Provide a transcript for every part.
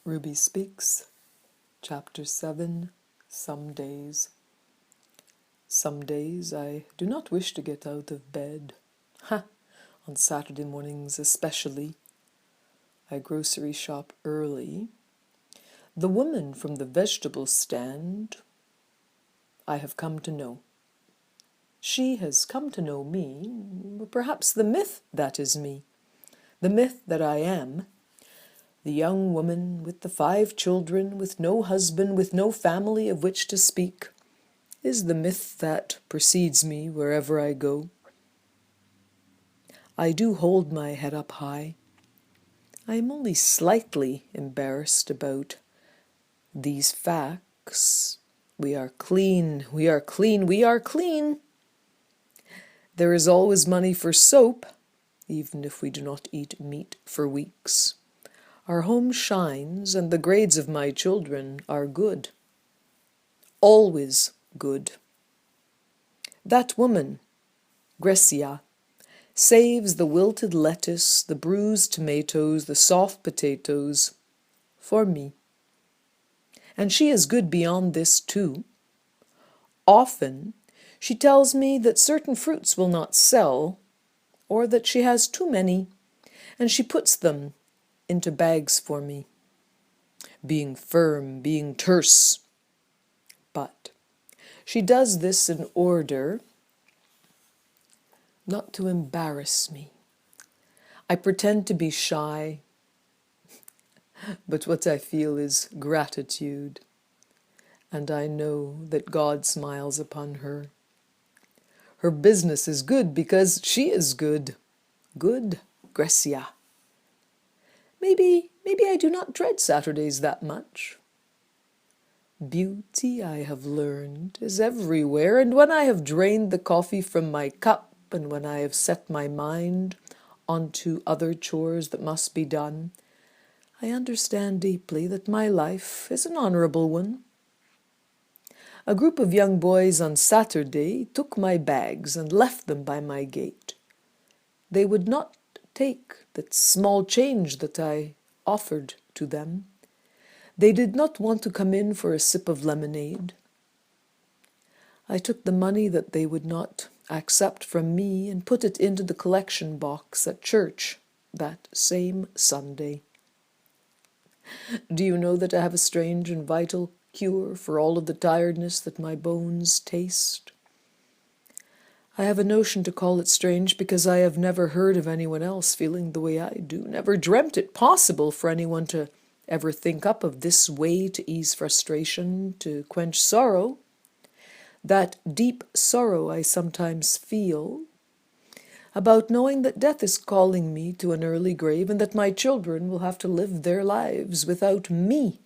Ruby Speaks, Chapter 7, Some Days. Some days I do not wish to get out of bed. On Saturday mornings especially. I grocery shop early. The woman from the vegetable stand I have come to know. She has come to know me, perhaps the myth that is me, the myth that I am. The young woman with the 5 children, with no husband, with no family of which to speak, is the myth that precedes me wherever I go. I do hold my head up high. I am only slightly embarrassed about these facts. We are clean, we are clean, we are clean. There is always money for soap, even if we do not eat meat for weeks. Our home shines, and the grades of my children are good. Always good. That woman, Grecia, saves the wilted lettuce, the bruised tomatoes, the soft potatoes, for me. And she is good beyond this too. Often she tells me that certain fruits will not sell, or that she has too many, and she puts them into bags for me, being firm, being terse. But she does this in order not to embarrass me. I pretend to be shy, but what I feel is gratitude, and I know that God smiles upon her. Her business is good because she is good. Good, Grecia. Maybe I do not dread Saturdays that much. Beauty, I have learned, is everywhere, and when I have drained the coffee from my cup, and when I have set my mind onto other chores that must be done, I understand deeply that my life is an honorable one. A group of young boys on Saturday took my bags and left them by my gate. They would not take the small change that I offered to them. They did not want to come in for a sip of lemonade. I took the money that they would not accept from me and put it into the collection box at church that same Sunday. Do you know that I have a strange and vital cure for all of the tiredness that my bones taste? I have a notion to call it strange because I have never heard of anyone else feeling the way I do, never dreamt it possible for anyone to ever think up of this way to ease frustration, to quench sorrow, that deep sorrow I sometimes feel about knowing that death is calling me to an early grave and that my children will have to live their lives without me.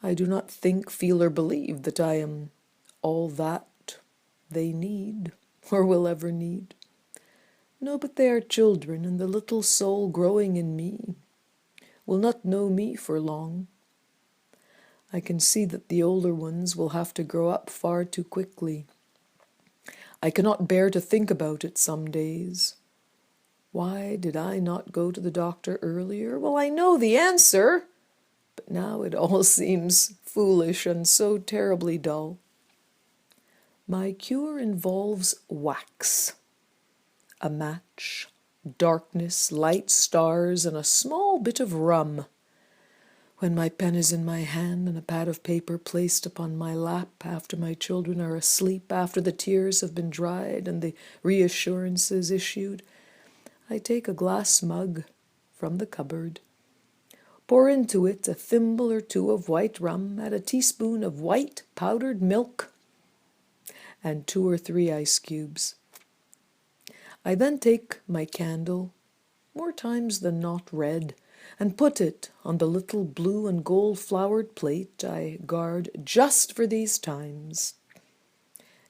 I do not think, feel, or believe that I am all that they need, or will ever need. No, but they are children, and the little soul growing in me will not know me for long. I can see that the older ones will have to grow up far too quickly. I cannot bear to think about it some days. Why did I not go to the doctor earlier? Well, I know the answer, but now it all seems foolish and so terribly dull. My cure involves wax, a match, darkness, light stars, and a small bit of rum. When my pen is in my hand and a pad of paper placed upon my lap after my children are asleep, after the tears have been dried and the reassurances issued, I take a glass mug from the cupboard, pour into it a thimble or two of white rum, add a teaspoon of white powdered milk, and 2 or 3 ice cubes. I then take my candle, more times than not red, and put it on the little blue and gold flowered plate I guard just for these times.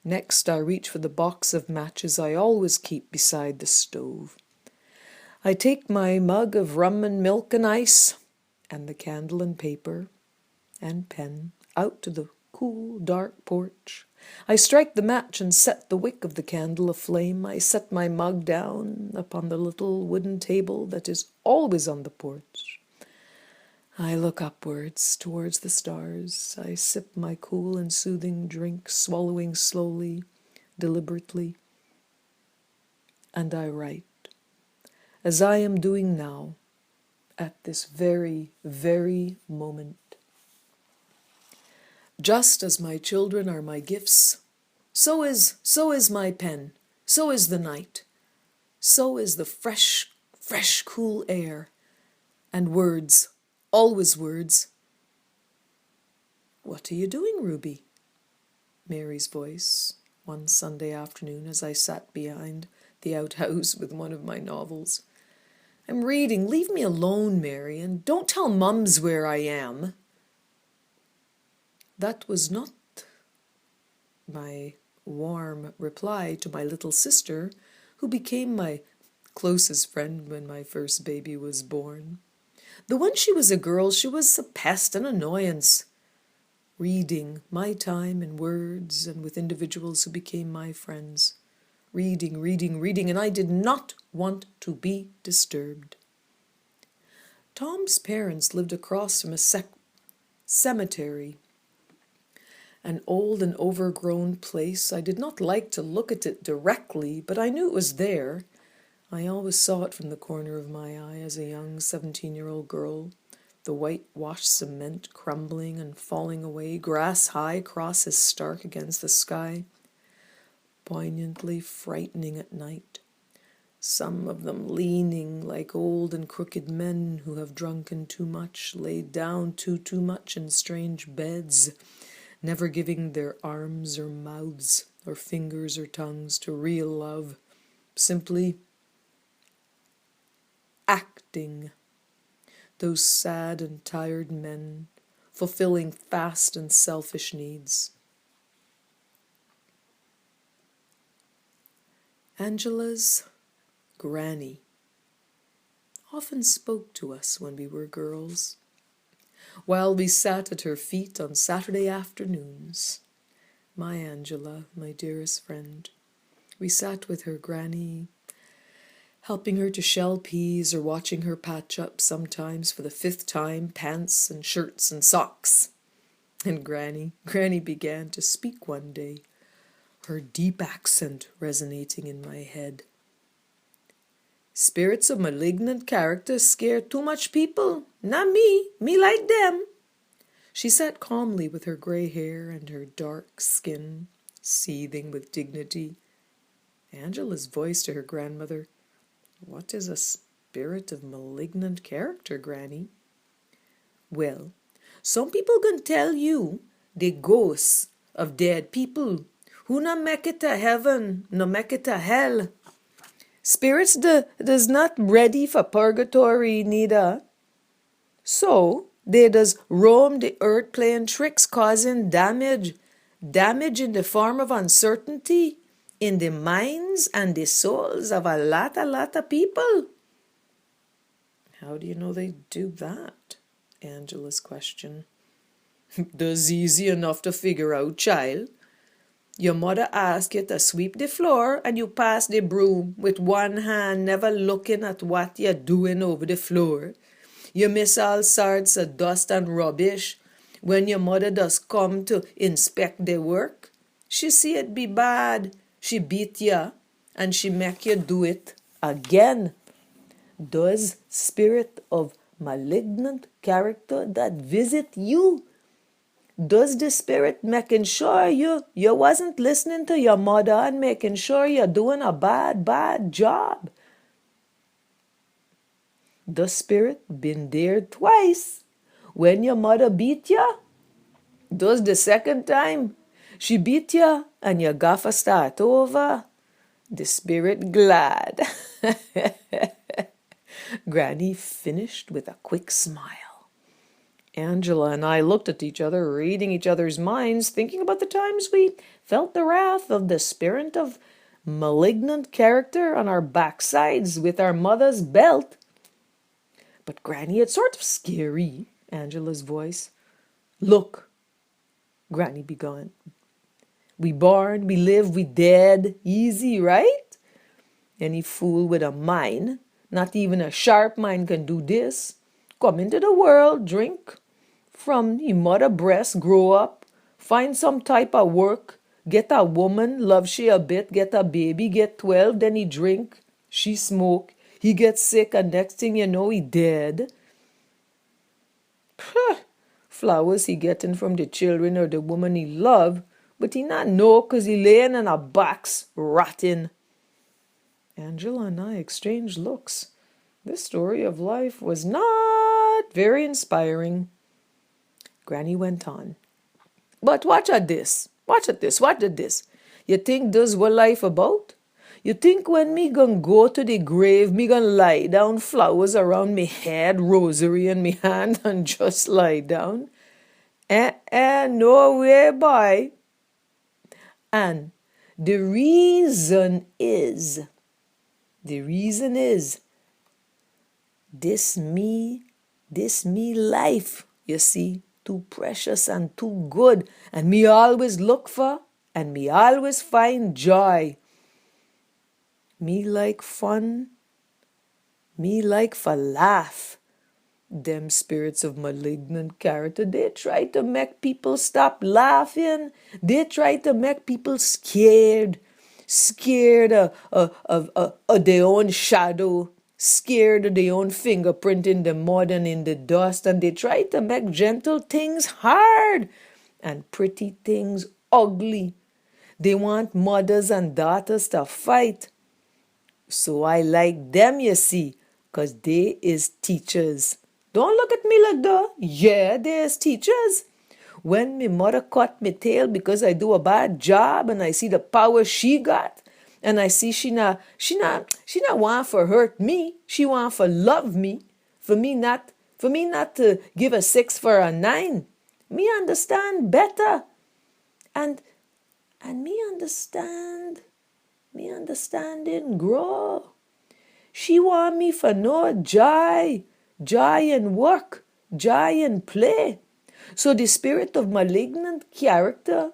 Next I reach for the box of matches I always keep beside the stove. I take my mug of rum and milk and ice, and the candle and paper and pen out to the cool, dark porch. I strike the match and set the wick of the candle aflame. I set my mug down upon the little wooden table that is always on the porch. I look upwards towards the stars. I sip my cool and soothing drink, swallowing slowly, deliberately. And I write, as I am doing now, at this very, very moment. Just as my children are my gifts, so is my pen, so is the night, so is the fresh, cool air, and words, always words. What are you doing, Ruby? Mary's voice, one Sunday afternoon as I sat behind the outhouse with one of my novels. I'm reading. Leave me alone, Mary, and don't tell Mums where I am. That was not my warm reply to my little sister, who became my closest friend when my first baby was born. Though when she was a girl, she was a pest and annoyance. Reading, my time in words and with individuals who became my friends. Reading, and I did not want to be disturbed. Tom's parents lived across from a cemetery, an old and overgrown place. I did not like to look at it directly, but I knew it was there. I always saw it from the corner of my eye as a young 17-year-old girl, the white-washed cement crumbling and falling away, grass high, crosses stark against the sky, poignantly frightening at night. Some of them leaning like old and crooked men who have drunken too much, laid down too much in strange beds, never giving their arms or mouths or fingers or tongues to real love, simply acting. Those sad and tired men, fulfilling fast and selfish needs. Angela's granny often spoke to us when we were girls, while we sat at her feet on Saturday afternoons. My Angela, my dearest friend, we sat with her granny, helping her to shell peas or watching her patch up sometimes for the 5th time pants and shirts and socks. And Granny began to speak one day, her deep accent resonating in my head. Spirits of malignant character scare too much people. Not me. Me like them. She sat calmly with her gray hair and her dark skin seething with dignity. Angela's voice to her grandmother, what is a spirit of malignant character, Granny? Well, some people can tell you the ghosts of dead people who no make it to heaven, no make it to hell. Spirits does not ready for purgatory neither. So they does roam the earth playing tricks, causing damage in the form of uncertainty in the minds and the souls of a lot of people. How do you know they do that? Angela's question. That's easy enough to figure out, child. Your mother asked you to sweep the floor and you pass the broom with one hand, never looking at what you're doing over the floor. You miss all sorts of dust and rubbish when your mother does come to inspect the work. She see it be bad. She beat you and she make you do it again. Does spirit of malignant character that visit you? Does the spirit making sure you wasn't listening to your mother and making sure you're doing a bad job? The spirit been there twice. When your mother beat you, does the second time she beat you and you gaffa start over? The spirit glad. Granny finished with a quick smile. Angela and I looked at each other, reading each other's minds, thinking about the times we felt the wrath of the spirit of malignant character on our backsides with our mother's belt. But Granny, it's sort of scary, Angela's voice. Look, Granny began. We born, we live, we dead. Easy, right? Any fool with a mind, not even a sharp mind, can do this. come into the world, drink from the mother breast, grow up, find some type of work, get a woman, love she a bit, get a baby, get 12, then he drink, she smoke, he gets sick, and next thing you know, he dead. Flowers he getting from the children or the woman he love, but he not know cause he laying in a box rotting. Angela and I exchanged looks. This story of life was not very inspiring. Granny went on. But watch at this. Watch at this. You think this what life about? You think when me gonna go to the grave, me gonna lie down, flowers around me head, rosary in me hand, and just lie down? No way, boy. And the reason is, this me life, you see, too precious and too good, and me always look for, and me always find joy. Me like fun, me like for laugh. Them spirits of malignant character, they try to make people stop laughing. They try to make people scared of their own shadow, scared of their own fingerprint in the mud and in the dust, and they try to make gentle things hard and pretty things ugly. They want mothers and daughters to fight. So I like them, you see, because they is teachers. Don't look at me like that. Yeah, they is teachers. When me mother cut me tail because I do a bad job and I see the power she got, and I see she not want for hurt me. She want for love me. For me not to give a 6 for a 9. Me understand better. And me understanding grow. She want me for no joy in work, joy in play. So the spirit of malignant character,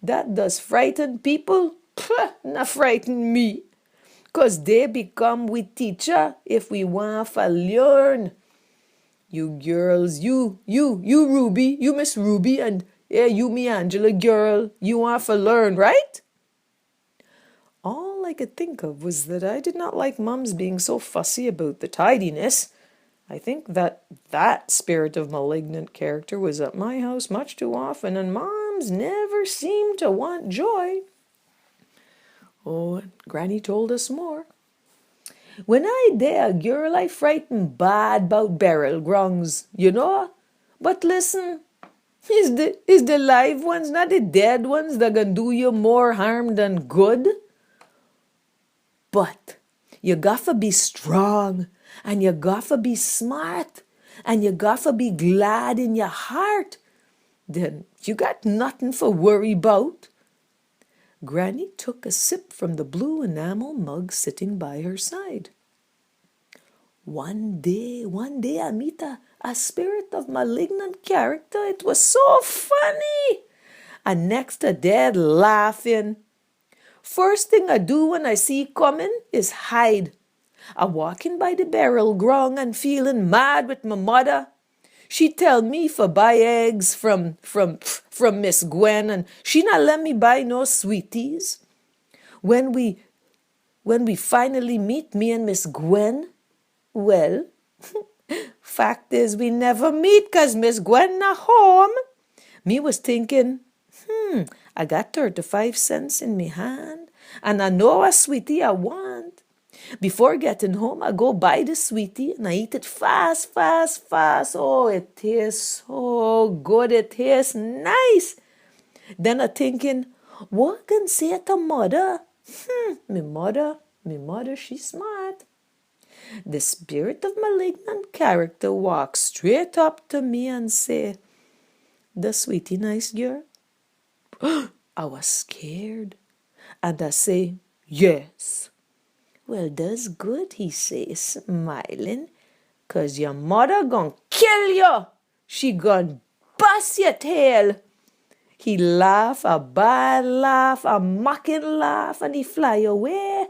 that does frighten people, not frighten me. Cause they become we teacher if we want to learn. You girls, you Ruby, you Miss Ruby, and yeah, you me Angela girl, you want to learn, right? All I could think of was that I did not like Mums being so fussy about the tidiness. I think that spirit of malignant character was at my house much too often, and Moms never seemed to want joy. Oh, Granny told us more. When I there, girl, I frightened bad about burial grounds, you know. But listen, is the live ones, not the dead ones, that gonna do you more harm than good? But you gotta be strong, and you gotta be smart, and you gotta be glad in your heart. Then you got nothing for worry about. Granny took a sip from the blue enamel mug sitting by her side. One day I meet a spirit of malignant character. It was so funny. And next to dead laughing. First thing I do when I see coming is hide. I walking by the burial ground and feeling mad with my mother. She tell me for buy eggs from Miss Gwen, and she not let me buy no sweeties. When we finally meet, me and Miss Gwen, well, fact is we never meet 'cause Miss Gwen not home. Me was thinking, I got 35 cents in me hand, and I know a sweetie I want. Before getting home, I go buy the sweetie and I eat it fast. Oh, it tastes so good. It tastes nice. Then I thinking, what can say to mother? Me mother, she's smart. The spirit of malignant character walks straight up to me and say, the sweetie nice girl? I was scared. And I say, yes. Well, that's good, he says, smiling, 'cause your mother gonna kill you. She gonna bust your tail. He laugh, a bad laugh, a mocking laugh, and he fly away.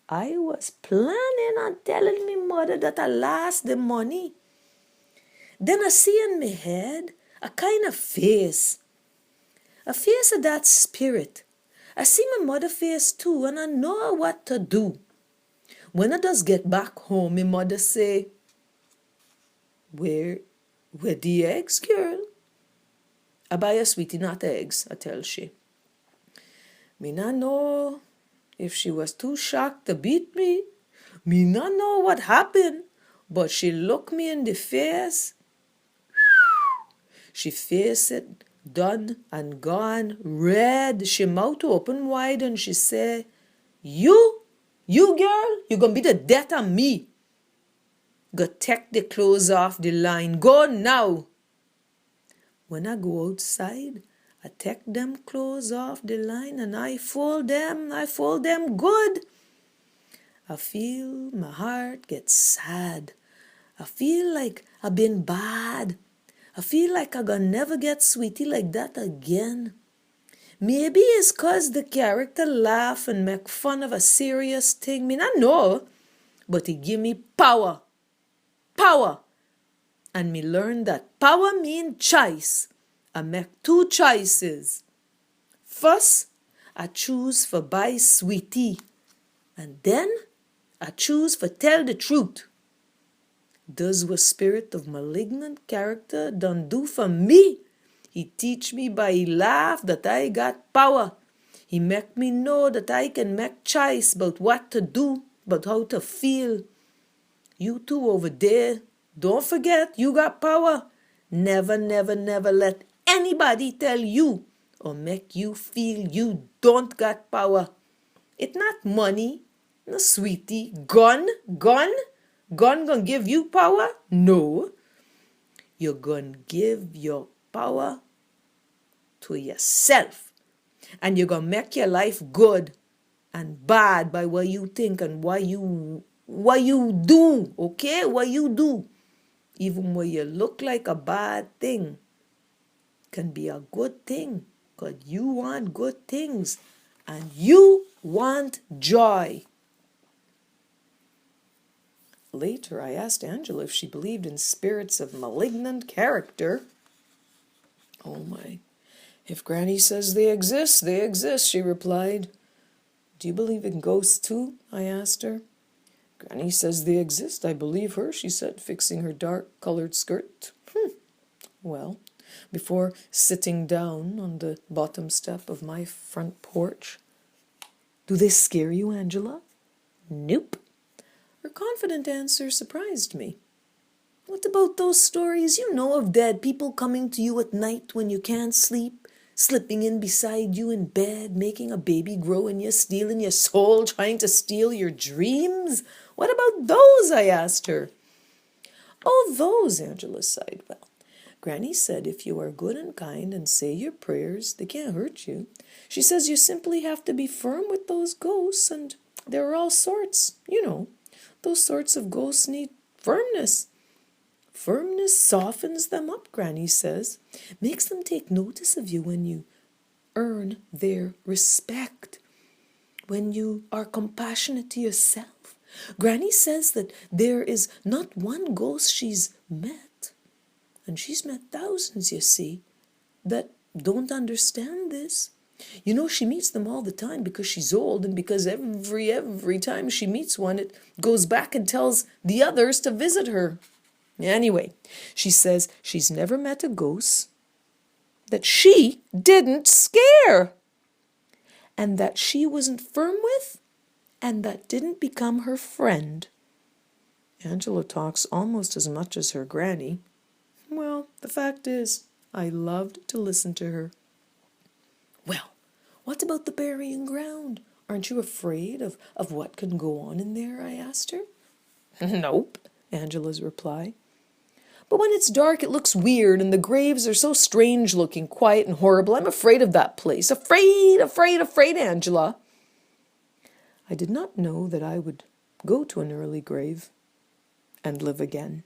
I was planning on telling me mother that I lost the money. Then I see in my head a kind of face. A face of that spirit. I see my mother face too, and I know what to do. When I does get back home, my mother say, Where the eggs, girl? I buy a sweetie, not eggs, I tell she. Me not know if she was too shocked to beat me. Me not know what happened, but she looked me in the face. She face it, done and gone, red. She mouth open wide and she say, You girl, you gonna be the death of me. Go take the clothes off the line. Go now. When I go outside, I take them clothes off the line and I fold them good. I feel my heart get sad. I feel like I've been bad. I feel like I'm gonna never get sweetie like that again. Maybe it's 'cause the character laugh and make fun of a serious thing. Me not know, but he give me power. Power. And me learn that power mean choice. I make two choices. First, I choose for buy sweetie. And then, I choose for tell the truth. Does what spirit of malignant character done do for me? He teach me by he laugh that I got power. He make me know that I can make choice about what to do, about how to feel. You two over there, don't forget you got power. Never, never, never let anybody tell you or make you feel you don't got power. It not money, no sweetie. Gun gonna give you power? No. You're gonna give your power to yourself. And you're gonna make your life good and bad by what you think and what you do, okay? What you do. Even when you look like a bad thing can be a good thing, because you want good things and you want joy. Later, I asked Angela if she believed in spirits of malignant character. Oh my, if Granny says they exist, she replied. Do you believe in ghosts too? I asked her. Granny says they exist. I believe her, she said, fixing her dark-colored skirt. Well, before sitting down on the bottom step of my front porch. Do they scare you, Angela? Nope. Her confident answer surprised me. What about those stories you know of dead people coming to you at night when you can't sleep, slipping in beside you in bed, making a baby grow in you, stealing your soul, trying to steal your dreams? What about those? I asked her. Oh, those, Angela sighed. Well, Granny said if you are good and kind and say your prayers, they can't hurt you. She says you simply have to be firm with those ghosts, and there are all sorts, Those sorts of ghosts need firmness. Firmness softens them up, Granny says. Makes them take notice of you when you earn their respect. When you are compassionate to yourself. Granny says that there is not one ghost she's met, and she's met thousands, you see, that don't understand this. She meets them all the time because she's old, and because every time she meets one, it goes back and tells the others to visit her. Anyway, she says she's never met a ghost that she didn't scare, and that she wasn't firm with, and that didn't become her friend. Angela talks almost as much as her granny. Well, the fact is, I loved to listen to her. Well, what about the burying ground? Aren't you afraid of what can go on in there? I asked her. Nope, Angela's reply. But when it's dark, it looks weird, and the graves are so strange-looking, quiet and horrible. I'm afraid of that place. Afraid, Angela. I did not know that I would go to an early grave and live again.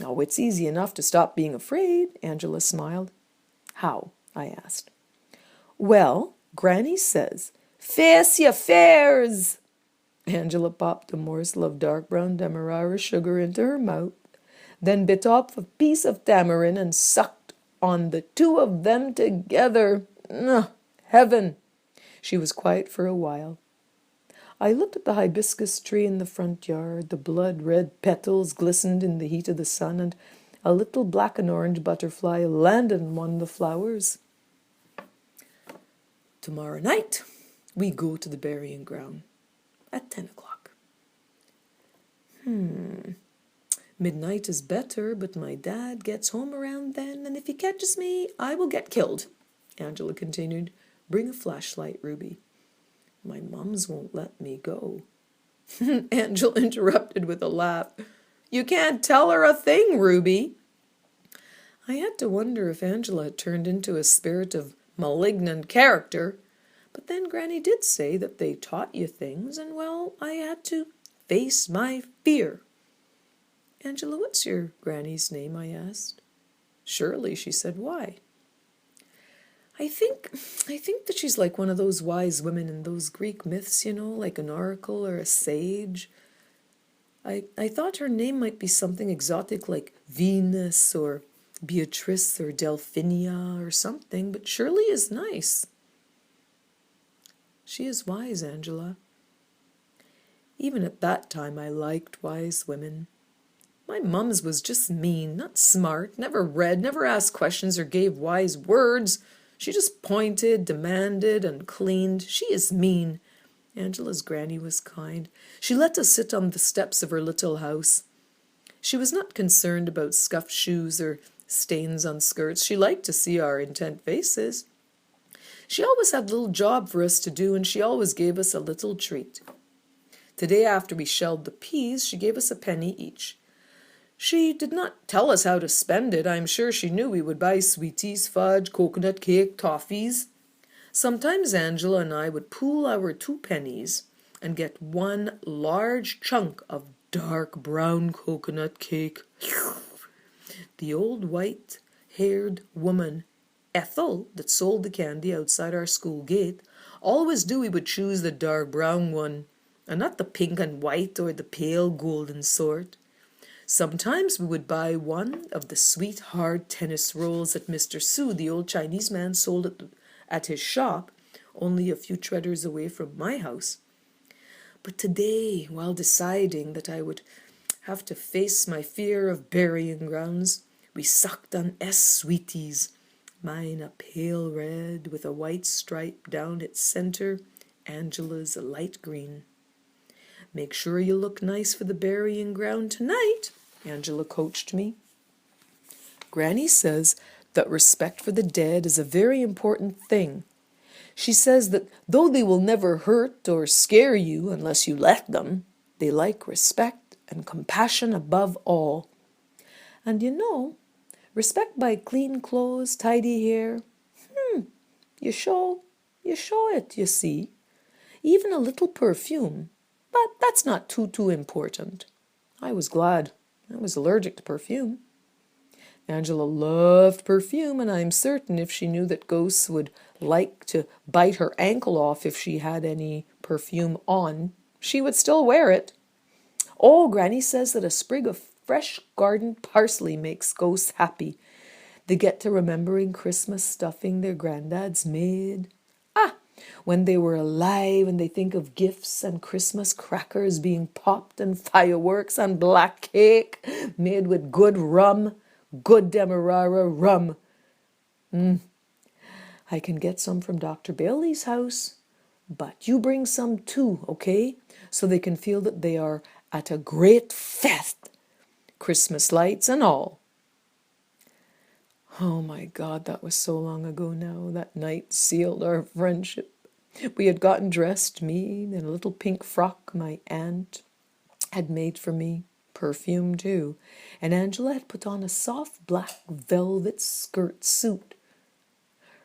Oh, it's easy enough to stop being afraid, Angela smiled. How? I asked. Well, Granny says, face your fears. Angela popped a morsel of dark brown demerara sugar into her mouth, then bit off a piece of tamarind and sucked on the two of them together. Ugh, heaven! She was quiet for a while. I looked at the hibiscus tree in the front yard. The blood-red petals glistened in the heat of the sun, and a little black and orange butterfly landed on one of the flowers. Tomorrow night, we go to the burying ground at 10 o'clock. Midnight is better, but my dad gets home around then, and if he catches me, I will get killed, Angela continued. Bring a flashlight, Ruby. My mums won't let me go. Angela interrupted with a laugh. You can't tell her a thing, Ruby. I had to wonder if Angela had turned into a spirit of malignant character, but then Granny did say that they taught you things, and well, I had to face my fear. Angela, what's your Granny's name? I asked. Shirley, she said. Why? I think that she's like one of those wise women in those Greek myths, like an oracle or a sage. I thought her name might be something exotic like Venus or Beatrice or Delphinia or something, but Shirley is nice. She is wise, Angela. Even at that time I liked wise women. My mum's was just mean, not smart, never read, never asked questions or gave wise words. She just pointed, demanded, and cleaned. She is mean. Angela's granny was kind. She let us sit on the steps of her little house. She was not concerned about scuffed shoes or stains on skirts. She liked to see our intent faces. She always had a little job for us to do, and she always gave us a little treat. Today, after we shelled the peas, she gave us a penny each. She did not tell us how to spend it. I am sure she knew we would buy sweeties, fudge, coconut cake, toffees. Sometimes Angela and I would pool our 2 pennies and get one large chunk of dark brown coconut cake. The old white-haired woman, Ethel, that sold the candy outside our school gate, always knew we would choose the dark brown one, and not the pink and white or the pale golden sort. Sometimes we would buy one of the sweet hard tennis rolls that Mr. Su, the old Chinese man, sold at his shop, only a few treaders away from my house. But today, while deciding that I would have to face my fear of burying grounds, we sucked on sweeties, mine a pale red with a white stripe down its center, Angela's a light green. Make sure you look nice for the burying ground tonight, Angela coached me. Granny says that respect for the dead is a very important thing. She says that though they will never hurt or scare you unless you let them, they like respect and compassion above all. And respect by clean clothes, tidy hair. You show it, you see. Even a little perfume, but that's not too important. I was glad. I was allergic to perfume. Angela loved perfume, and I'm certain if she knew that ghosts would like to bite her ankle off if she had any perfume on, she would still wear it. Oh, Granny says that a sprig of fresh garden parsley makes ghosts happy. They get to remembering Christmas stuffing their granddads made. When they were alive, and they think of gifts and Christmas crackers being popped and fireworks and black cake made with good rum, good Demerara rum. I can get some from Dr. Bailey's house, but you bring some too, okay? So they can feel that they are at a great fest, Christmas lights and all. Oh my God, that was so long ago now. That night sealed our friendship. We had gotten dressed, me in a little pink frock my aunt had made for me, perfume too, and Angela had put on a soft black velvet skirt suit.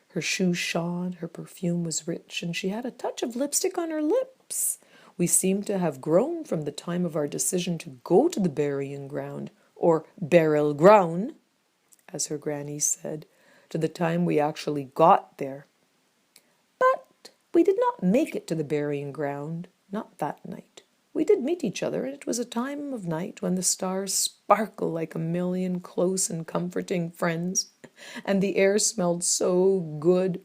Her shoes shone, her perfume was rich, and she had a touch of lipstick on her lips. We seemed to have grown from the time of our decision to go to the burying ground, or burial ground, as her granny said, to the time we actually got there. But we did not make it to the burying ground, not that night. We did meet each other, and it was a time of night when the stars sparkle like a million close and comforting friends, and the air smelled so good.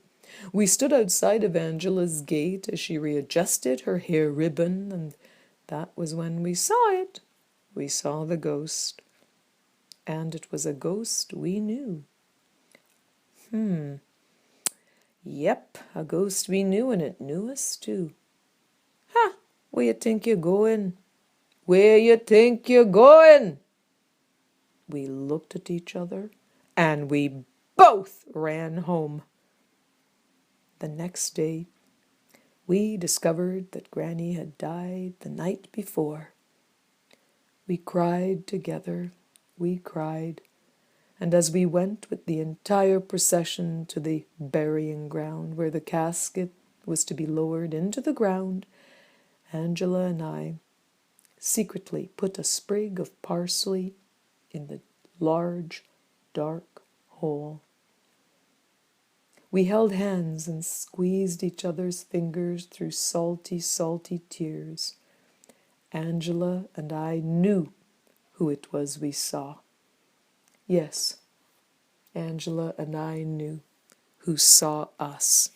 We stood outside of Angela's gate as she readjusted her hair ribbon, and that was when we saw it. We saw the ghost, and it was a ghost we knew. Yep, a ghost we knew, and it knew us too. Ha! Where you think you're going? Where you think you're going? We looked at each other, and we both ran home. The next day, we discovered that Granny had died the night before. We cried together, we cried, and as we went with the entire procession to the burying ground where the casket was to be lowered into the ground, Angela and I secretly put a sprig of parsley in the large, dark hole. We held hands and squeezed each other's fingers through salty, salty tears. Angela and I knew who it was we saw. Yes, Angela and I knew who saw us.